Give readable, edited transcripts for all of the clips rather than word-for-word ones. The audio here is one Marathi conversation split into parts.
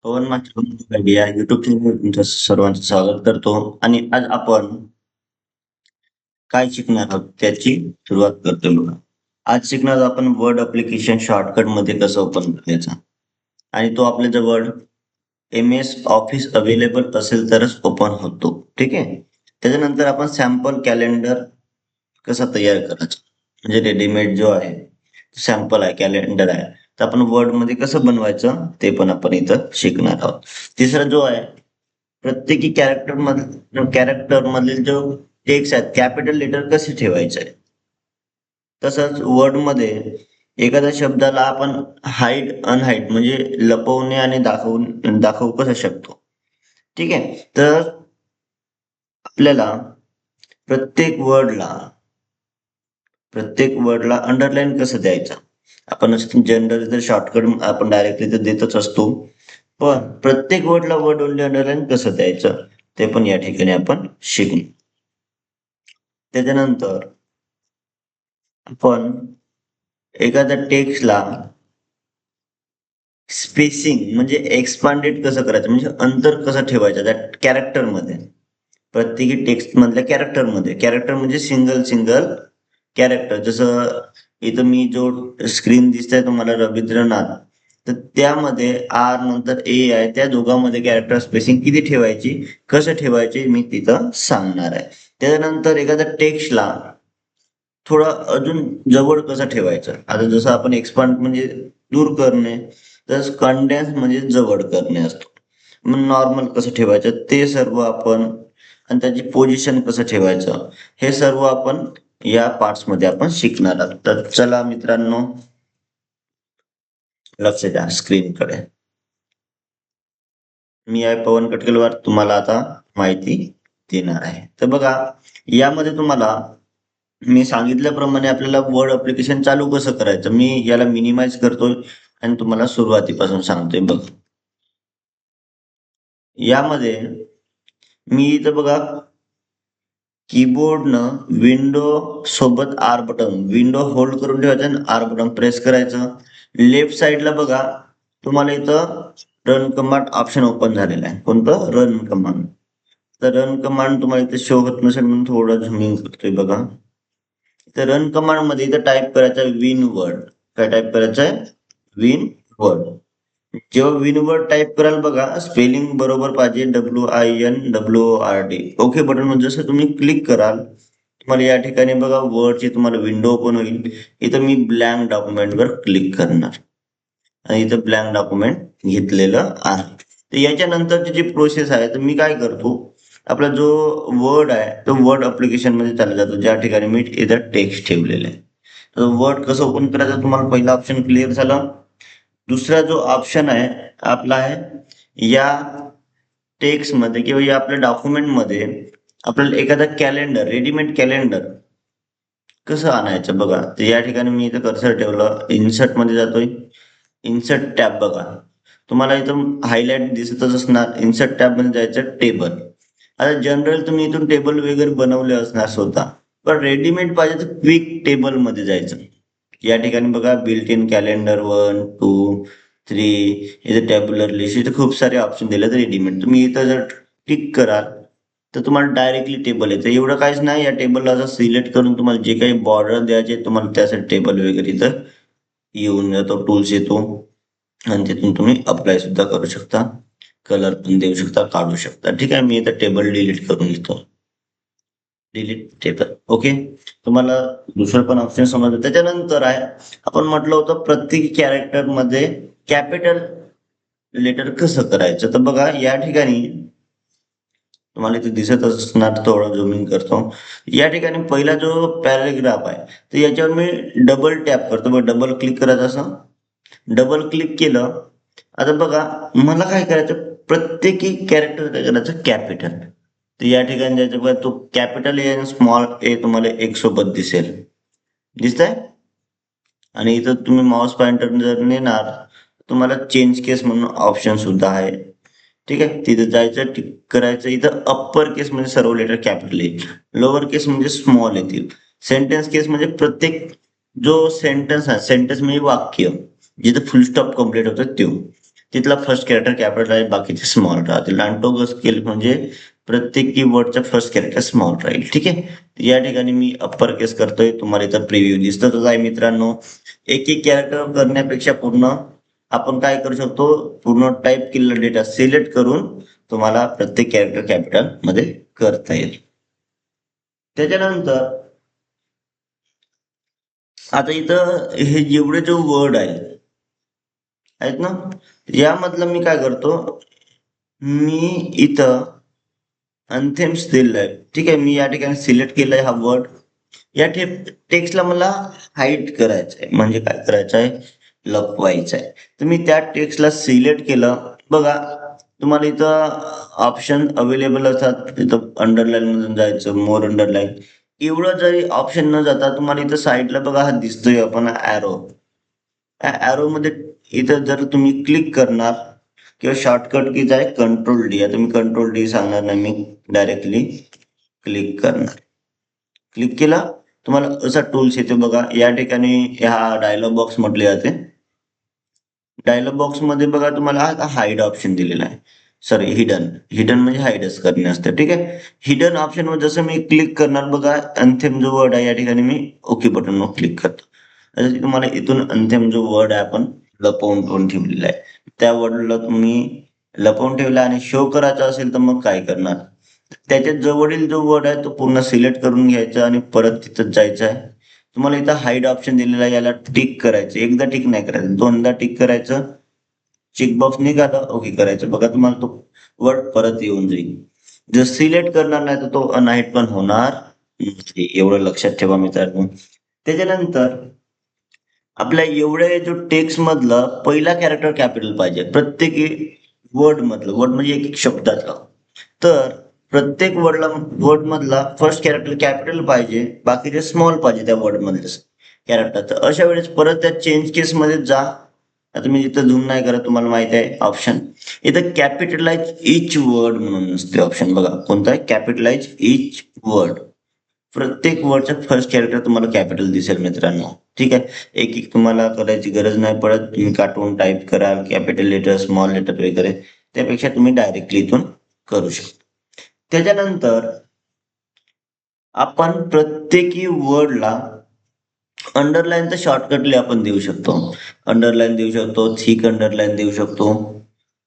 पवन माझ्या या युट्यूब चॅनलवर तुमचं सर्वांचं स्वागत करतो आणि आज आपण काय शिकणार आहोत त्याची सुरुवात करतो बघा. आज शिकणार आहोत आपण वर्ड ऍप्लिकेशन शॉर्टकट मध्ये कसं ओपन करायचं आणि तो आपल्या जवळ एम एस ऑफिस अवेलेबल असेल तरच ओपन होतो. ठीक आहे. त्याच्यानंतर आपण सॅम्पल कॅलेंडर कसा तयार करायचा म्हणजे रेडीमेड जो आहे सॅम्पल आहे कॅलेंडर आहे तर आपण वर्ड मध्ये कसं बनवायचं ते पण आपण इथं शिकणार आहोत. तिसरा जो आहे प्रत्येकी कॅरेक्टर मधील जो टेक्स्ट आहेत कॅपिटल लेटर कसे ठेवायचे आहे. तसंच वर्ड मध्ये एखाद्या शब्दाला आपण हाईड अनहाईड म्हणजे लपवणे आणि दाखवू कसं शकतो. ठीक आहे. तर आपल्याला प्रत्येक वर्डला अंडरलाईन कसं द्यायचं. आपण जनरल जर शॉर्टकट आपण डायरेक्टली तर देतच असतो, पण प्रत्येक वर्डला वर्ड ओनली अंडरलाईन कसं द्यायचं ते पण या ठिकाणी आपण शिकू. त्याच्यानंतर आपण एखाद्या टेक्स्टला स्पेसिंग म्हणजे एक्सपांडेड कसं करायचं म्हणजे अंतर कसं ठेवायचं त्या कॅरेक्टरमध्ये. प्रत्येकी टेक्स्ट मधल्या कॅरेक्टर म्हणजे सिंगल सिंगल कॅरेक्टर. जसं इथं मी जो स्क्रीन दिसतंय तुम्हाला रवींद्रनाथ, तर त्यामध्ये आर नंतर ए आहे त्या दोघांमध्ये कॅरेक्टर स्पेसिंग किती ठेवायची कसं ठेवायची मी तिथं सांगणार आहे. त्याच्यानंतर एखाद्या टेक्स्टला थोडं अजून जवळ कसं ठेवायचं. आता जसं आपण एक्सपांड म्हणजे दूर करणे तसंच कंडेन्स म्हणजे जवळ करणे असतो. मग नॉर्मल कसं ठेवायचं ते सर्व आपण आणि त्याची पोझिशन कसं ठेवायचं हे सर्व आपण या पार्ट्स मध्ये आपण शिकणार आहोत. तर चला मित्रांनो लक्ष द्या स्क्रीनकडे. मी आहे पवन कटकेलवार तुम्हाला आता माहिती देणार आहे. तर बघा यामध्ये तुम्हाला मी सांगितल्याप्रमाणे आपल्याला वर्ड ऍप्लिकेशन चालू कसं करायचं मी याला मिनिमाइज करतोय आणि तुम्हाला सुरुवातीपासून सांगतोय. बघ यामध्ये मी इथं बघा कीबोर्डनं विंडो सोबत आर बटन विंडो होल्ड करून ठेवायचं आणि आर बटन प्रेस करायचं. लेफ्ट साईडला बघा तुम्हाला इथं रन कमांड ऑप्शन ओपन झालेला आहे. कोणतं रन कमांड. तर रन कमांड तुम्हाला इथे शो होत नसेल म्हणून थोडं झुमिंग करतोय बघा. तर रन कमांड मध्ये इथं टाईप करायचं विन वर्ड. काय टाईप करायचं आहे विन वर्ड. जेव्हा विन वर्ड टाईप कराल बघा स्पेलिंग बरोबर पाहिजे WINWORD. ओके बटन मध्ये जसं तुम्ही क्लिक कराल तुम्हाला या ठिकाणी बघा वर्डची तुम्हाला विंडो ओपन होईल. इथं मी ब्लँक डॉक्युमेंट वर क्लिक करणार आणि इथं ब्लँक डॉक्युमेंट घेतलेलं आहे. तर याच्यानंतरची जी प्रोसेस आहे तर मी काय करतो आपला जो वर्ड आहे तो वर्ड ऍप्लिकेशन मध्ये चालला जातो ज्या ठिकाणी मी इथं टेक्स्ट ठेवलेलं आहे. तर वर्ड कसं ओपन करायचं तुम्हाला पहिला ऑप्शन क्लिअर झाला. दुसरा जो ऑप्शन आहे आपला आहे या टेक्स्ट मध्ये किंवा या आपल्या डॉक्युमेंट मध्ये आपल्याला एखादा कॅलेंडर रेडीमेड कॅलेंडर कसं आणायचं बघा. तर या ठिकाणी मी इथं कर्सर ठेवलं इन्सर्ट मध्ये जातोय. इन्सर्ट टॅब बघा तुम्हाला इथं हायलाइट दिसतच असणार. इन्सर्ट टॅब मध्ये जायचं टेबल. आता जनरल तुम्ही इथून टेबल वगैरे बनवले असणार स्वतः, पण रेडीमेड पाहिजे तर क्विक टेबल मध्ये जायचं. या ठिकाणी बघा बिल्ट इन कॅलेंडर 1 2 3 इथे टॅब्युलर लिस्ट इथे खूप सारे ऑप्शन दिले रेडीमेड. तुम्ही इथं जर टिक कराल तर तुम्हाला डायरेक्टली टेबल येतं. एवढं काहीच नाही या टेबलला जर सिलेक्ट करून तुम्हाला जे काही बॉर्डर द्यायचे तुम्हाला त्यासाठी टेबल वगैरे इथं येऊन जातो टूल्स येतो आणि तिथून तुम्ही अप्लाय सुद्धा करू शकता. कलर पण देऊ शकता काढू शकता. ठीक आहे. मी इथं टेबल डिलीट करून घेतो. Delete table. ओके. तुम्हाला दुसरं पण ऑप्शन समजलं. त्याच्यानंतर आहे आपण म्हटलं होतं प्रत्येक कॅरेक्टर मध्ये कॅपिटल लेटर कसं करायचं. तर बघा या ठिकाणी तुम्हाला इथे दिसत असणार थोडं झूमिंग करतो. या ठिकाणी पहिला जो पॅराग्राफ आहे तर याच्यावर मी डबल टॅप करतो. बघा डबल क्लिक करायचं असं. डबल क्लिक केलं. आता बघा मला काय करायचं प्रत्येकी कॅरेक्टर काय करायचं कॅपिटल. तर या ठिकाणी जायचं बघा तो कॅपिटल ए आणि स्मॉल ए तुम्हाला एक सोबत दिसेल. दिसतंय. आणि इथं तुम्ही माउस पॉइंटर जर नेणार तुम्हाला चेंज केस म्हणून ऑप्शन सुद्धा आहे. ठीक आहे. तिथं जायचं टिक करायचं. इथं अप्पर केस म्हणजे सर्व लेटर कॅपिटल येईल. लोअर केस म्हणजे स्मॉल येतील. सेंटेन्स केस म्हणजे प्रत्येक जो सेंटेन्स आहे सेंटेन्स म्हणजे वाक्य जिथं फुल स्टॉप कम्प्लीट होतं तो तिथला फर्स्ट कॅरेक्टर कॅपिटल आहे, बाकीचे स्मॉल राहतील. आणि तो स्केल म्हणजे प्रत्येक कीवर्डचा फर्स्ट कॅरेक्टर स्मॉल राहील. ठीक आहे. या ठिकाणी मी अप्पर केस करतोय, तुम्हाला इथं प्रिव्ह्यू दिसतच आहे मित्रांनो. एक एक कॅरेक्टर करण्यापेक्षा पूर्ण आपण काय करू शकतो, पूर्ण टाईप केलेला डेटा सिलेक्ट करून तुम्हाला प्रत्येक कॅरेक्टर कॅपिटल मध्ये करता येईल. त्याच्यानंतर आता इथं हे जेवढे जो वर्ड आहेत ना, यामधलं मी काय करतो, मी इथं अनथेम्स दिलेलं आहे. ठीक आहे. मी या ठिकाणी सिलेक्ट केलाय हा वर्ड. या टेक्स्टला मला हाईड करायचं आहे, म्हणजे काय करायचं आहे, लपवायचं आहे. तर मी त्या टेक्स्टला सिलेक्ट केलं. बघा तुम्हाला इथं ऑप्शन अवेलेबल असतात. इथं अंडरलाईन मधून जायचं, मोर अंडरलाईन, एवढं जरी ऑप्शन न जाता तुम्हाला इथं साईडला बघा हा दिसतोय आपण ॲरो. या ॲरो मध्ये इथं जर तुम्ही क्लिक करणार, किंवा शॉर्टकट कीज आहे कंट्रोल डी. आता मी कंट्रोल डी सांगणार नाही, मी डायरेक्टली क्लिक करणार. क्लिक केला, तुम्हाला असा टूल्स येते बघा. या ठिकाणी ह्या डायलॉग बॉक्स म्हटले जाते. डायलॉग बॉक्स मध्ये बघा तुम्हाला हा हाईड ऑप्शन दिलेला आहे. Sorry, hidden. हिडन म्हणजे हाईडच करणे असते. ठीक आहे. हिडन ऑप्शन वर जसं मी क्लिक करणार बघा, अंथेम जो वर्ड आहे या ठिकाणी मी ओके बटनवर क्लिक करतो. जसं तुम्हाला इथून अंथेम जो वर्ड आहे आपण लपवून ठेवलेला आहे, त्या वर्डला तुम्ही लपवून ठेवला आणि शो करायचा असेल तर मग काय करणार, त्याच्या जवळील जो वर्ड आहे तो पूर्ण सिलेक्ट करून घ्यायचा आणि परत तिथं जायचं आहे. तुम्हाला इथं हाईड ऑप्शन दिलेला आहे, याला टिक करायचं. एकदा टिक नाही करायचं, दोनदा टिक करायचं. चेकबॉक्स निघाला, ओके करायचं. बघा तुम्हाला तो वर्ड परत येऊन जाईल. जर सिलेक्ट करणार नाही तर तो अनहाईड पण होणार नाही. एवढं लक्षात ठेवा मित्रांनो. त्याच्यानंतर आपल्या एवढ्या जो टेक्स्ट मधलं पहिला कॅरेक्टर कॅपिटल पाहिजे प्रत्येक वर्ड मधलं. वर्ड म्हणजे एक एक शब्दातला. तर प्रत्येक वर्ड मधला फर्स्ट कॅरेक्टर कॅपिटल पाहिजे, बाकीचे स्मॉल पाहिजे त्या वर्ड मधले कॅरेक्टर. तर अशा वेळेस परत त्या चेंज केस मध्ये जा. आता मी इथं झूम नाही करत, तुम्हाला माहिती आहे ऑप्शन. इथं कॅपिटलाइज इच वर्ड म्हणून असते ऑप्शन. बघा कोणता आहे, कॅपिटलाइज इच वर्ड. प्रत्येक वर्डचं फर्स्ट कॅरेक्टर तुम्हाला कॅपिटल दिसेल मित्रांनो. ठीक आहे. एक एक तुम्हाला करायची गरज नाही पडत. तुम्ही काटून टाईप कराल कॅपिटल लेटर, स्मॉल लेटर वगैरे, त्यापेक्षा तुम्ही डायरेक्टली इथून करू शकता. त्याच्यानंतर आपण प्रत्येकी वर्डला अंडरलाईनचं शॉर्टकटली आपण देऊ शकतो. अंडरलाईन देऊ शकतो, थिक अंडरलाईन देऊ शकतो.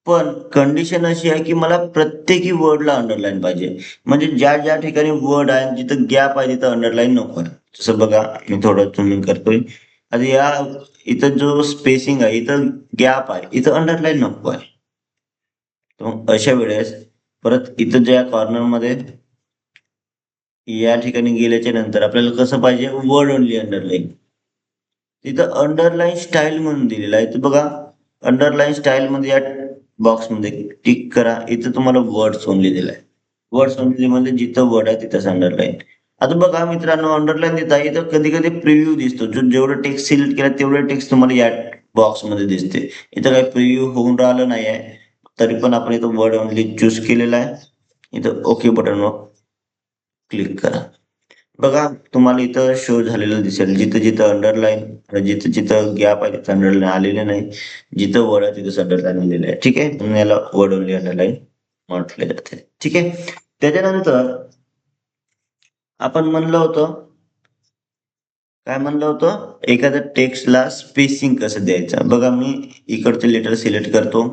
पण कंडिशन अशी आहे की मला प्रत्येकी वर्डला अंडरलाईन पाहिजे. म्हणजे ज्या ज्या ठिकाणी वर्ड आहे जिथं गॅप आहे तिथं अंडरलाईन नको आहे. जसं बघा मी थोडं झूमिंग करतोय. आता या इथं जो स्पेसिंग आहे, इथं गॅप आहे, इथं अंडरलाईन नको आहे. तर अशा वेळेस परत इथं ज्या कॉर्नर मध्ये या ठिकाणी गेल्याच्या नंतर आपल्याला कसं पाहिजे, वर्ड ओनली अंडरलाईन. तिथं अंडरलाईन स्टाईल म्हणून दिलेलं आहे. तर बघा अंडरलाईन स्टाईल मध्ये या बॉक्स मध्ये टिक करा. इथं तुम्हाला वर्ड्स ओनली दिलाय. वर्ड्स ओनली मध्ये जिथं वर्ड आहे तिथंच अंडरलाईन. आता बघा मित्रांनो, अंडरलाईन देता इथं कधी कधी प्रिव्ह्यू दिसतो. जो जेवढं टेक्स्ट सिलेक्ट केलं तेवढं टेक्स्ट तुम्हाला या बॉक्स मध्ये दिसते. इथं काही प्रिव्ह्यू होऊन राहिलं नाही आहे, तरी पण आपण इथं वर्ड ओनली चूज केलेला आहे. इथं ओके बटनवर क्लिक करा. बघा तुम्हाला इथं शो झालेलं दिसेल, जिथं जिथं अंडरलाईन, जिथं जिथं गॅप आहे तिथं अंडरलाईन आलेले नाही, जिथं वर्ड आहे तिथं अंडरलाईन आलेलं आहे. ठीक आहे. म्हणून याला वर्ड ओनली अंडरलाईन म्हटले जाते. ठीक आहे. त्याच्यानंतर आपण म्हणलं होतं, काय म्हणलं होतं, एखाद्या टेक्स्टला स्पेसिंग कसं द्यायचं. बघा मी इकडचे लेटर सिलेक्ट करतो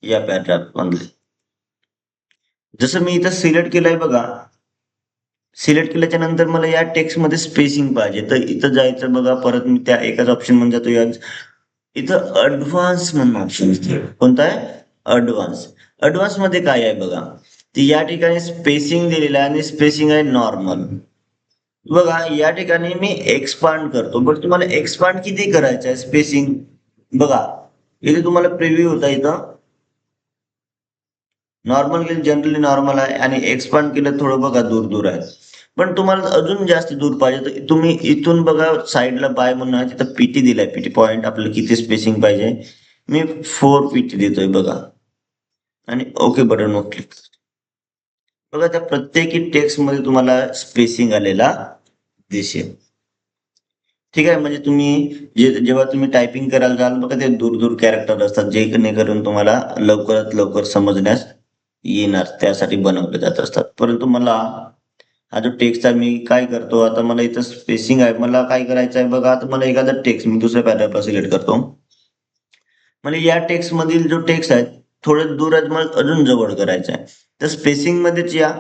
या पॅराग्राफ मधले. जसं मी इथं सिलेक्ट केलंय बघा, सिलेक्ट केल्याच्या नंतर मला या टेक्स्ट मध्ये स्पेसिंग पाहिजे. तर इथं जायचं बघा, परत मी त्या एकाच ऑप्शन मध्ये जातो. या इथं अडव्हान्स म्हणून ऑप्शन असते. कोणता आहे, अडव्हान्स. अडव्हान्स मध्ये काय आहे बघा, ती या ठिकाणी स्पेसिंग दिलेलं आहे आणि स्पेसिंग आहे नॉर्मल. बघा या ठिकाणी मी एक्सपांड करतो, बट तुम्हाला एक्सपांड किती करायचं आहे स्पेसिंग. बघा इथे तुम्हाला प्रिव्ह्यू होता, इथं नॉर्मल केलं, जनरली नॉर्मल आहे, आणि एक्सपांड केलं थोडं बघा दूर दूर आहे. पण तुम्हाला अजून जास्त दूर पाहिजे तर तुम्ही इथून बघा साईडला बाय म्हणून आहे, तिथं पीटी दिलाय. पीटी पॉईंट आपल्याला किती स्पेसिंग पाहिजे, मी 4 पीटी देतोय बघा, आणि ओके बटनवर क्लिक. बघा त्या प्रत्येकी टेक्स्ट मध्ये तुम्हाला स्पेसिंग आलेला दिसेल. ठीक आहे. म्हणजे तुम्ही जेव्हा तुम्ही टायपिंग करायला जाल बघा, ते दूर दूर कॅरेक्टर असतात, जे जेणेकरून तुम्हाला लवकरात लवकर समजण्यास येणार, त्यासाठी बनवले जात असतात. परंतु मला हा जो टेक्स्ट आहे, मी काय करतो आता, मला इथं स्पेसिंग आहे, मला काय करायचं आहे बघा. आता मला एखादा टेक्स्ट मी दुसऱ्या पॅराग्राफला सिलेक्ट करतो. मला या टेक्स्ट मधील जो टेक्स्ट आहे थोडं दूर आहे, मला अजून जवळ करायचा आहे. तर स्पेसिंग मध्येच या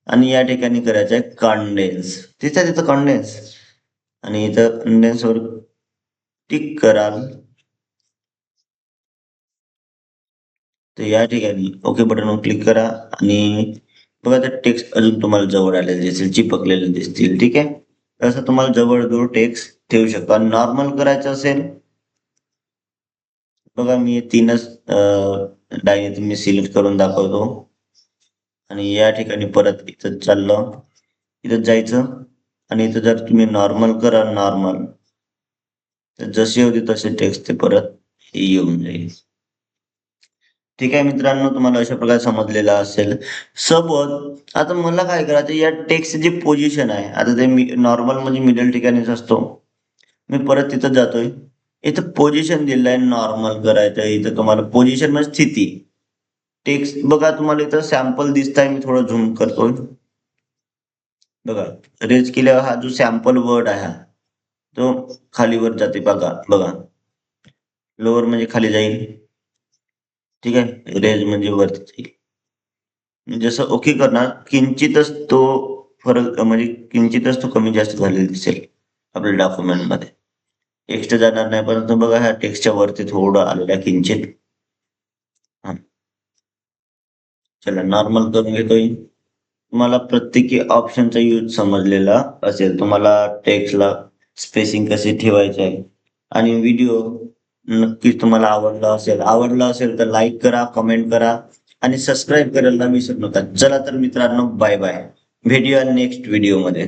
आणि या ठिकाणी करायचं आहे कॉन्डेन्स. तिथं कॉन्डेन्स आणि इथं कंडेन्स वर टिक कराल तर या ठिकाणी ओके बटनवर क्लिक करा आणि बघा ते टेक्स्ट अजून तुम्हाला जवळ आलेले दिसतील, चिपकलेले दिसतील. ठीक आहे. तसं तुम्हाला जवळ टेक्स्ट ठेवू शकता. आणि नॉर्मल करायचं असेल बघा, मी तीनच लाईन मी सिलेक्ट करून दाखवतो आणि या ठिकाणी परत इथं चाललं, इथं जायचं आणि इथं जर तुम्ही नॉर्मल कराल नॉर्मल, तर जसे होते तसे टेक्स्ट ते परत येऊन जाईल. ठीक आहे मित्रांनो, तुम्हाला अशा प्रकारे समजलेलं असेल. सोबत आता मला काय करायचं, या टेक्स्ट जी पोझिशन आहे, आता ते नॉर्मल म्हणजे मिडल ठिकाणीच असतो. मी परत तिथं जातोय, इथं पोझिशन दिलेलं आहे, नॉर्मल करायचं. इथं तुम्हाला पोझिशन म्हणजे स्थिती, टेक्स्ट बघा तुम्हाला इथं सॅम्पल दिसत आहे. मी थोडं झूम करतोय बघा. रेज केल्यावर हा जो सॅम्पल वर्ड आहे तो खालीवर जाते बघा. लोअर म्हणजे खाली जाईल. ठीक आहे. रेज म्हणजे वरती जाईल. जसं ओके करणार किंचितच तो फरक, म्हणजे किंचितच तो कमी जास्त झालेला दिसेल आपल्या डॉक्युमेंट मध्ये. एक्स्ट्रा जाणार नाही, परंतु बघा ह्या टेक्स्टच्या वरती थोडं आलेलं आहे किंचित. हा, चला नॉर्मल करून घेतोय. तुम्हाला प्रत्येकी ऑप्शनचा यूज समजलेला असेल. तुम्हाला टेक्स्टला स्पेसिंग कशी ठेवायची आहे आणि व्हिडिओ नक्कीच तुम्हाला आवडला असेल तर लाईक करा, कमेंट करा आणि सबस्क्राईब करायला विसरू नका. चला तर मित्रांनो, बाय बाय. भेटूया नेक्स्ट व्हिडिओमध्ये.